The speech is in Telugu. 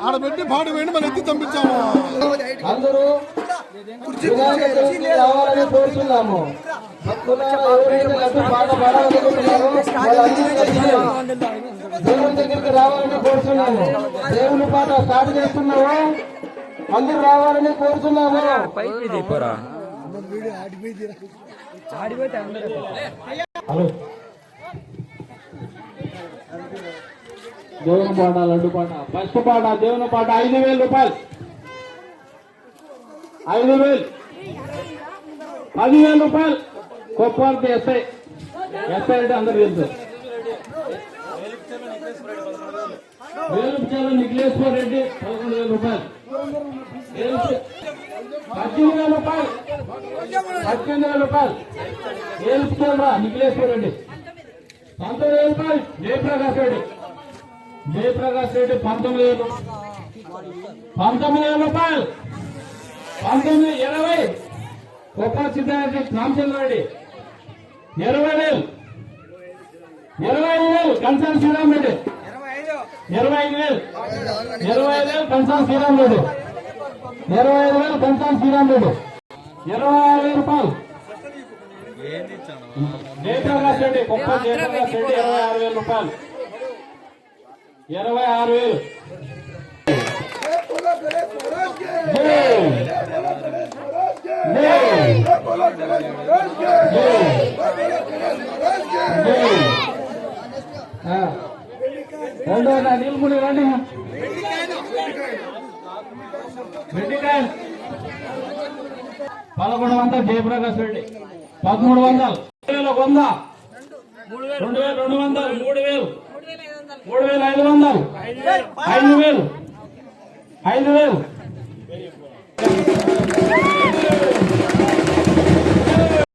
ఆడబెట్టి పాడు వేయండి మనం ఎత్తి పంపించాము. అందరూ రావాలని కోరుతున్నాము. దేవుని దగ్గరికి రావాలని కోరుతున్నాము. దేవుని పాట స్టార్ట్ చేస్తున్నాము. అందరూ రావాలని కోరుతున్నాము. హలో, దేవుని పాట, లడ్డు పాట, ఫస్ట్ పాట దేవుని పాట 5,000 రూపాయలు. 5,000, 10,000 రూపాయలు. కొప్పర్తి ఎస్ఐ అంటే అందరు తెలుసు. వేలుపుచేల నిఖిలేశ్వర్ రెడ్డి 11,000 రూపాయలు. 18,000 రూపాయలు. 18,000 రూపాయలు. వేలుపుచేల నిఖిలేశ్వర్ రెడ్డి 19,000 రూపాయలు. జయప్రకాష్ రెడ్డి 19,000 రూపాయలు. 19, 20 కొప్ప సిద్ధారెడ్డి రామచంద్రారెడ్డి 20,000. 25,000 కన్సాన్ శ్రీరామ్ రెడ్డి. 25,000 కన్సాన్ శ్రీరామ్ రెడ్డి. 25,000 కన్సాన్ శ్రీరామ్ రెడ్డి. 26,000 రూపాయలు. జయప్రకాష్ రెడ్డి కొప్ప జయప్రకాష్ రెడ్డి 26,000 రూపాయలు. 26,000. నీలముడి రండి. బెండికాయ 1,100 జయప్రకాష్ రెడ్డి. 1,300. 1,100. 2,200. 3,000. 3,500. 5,000.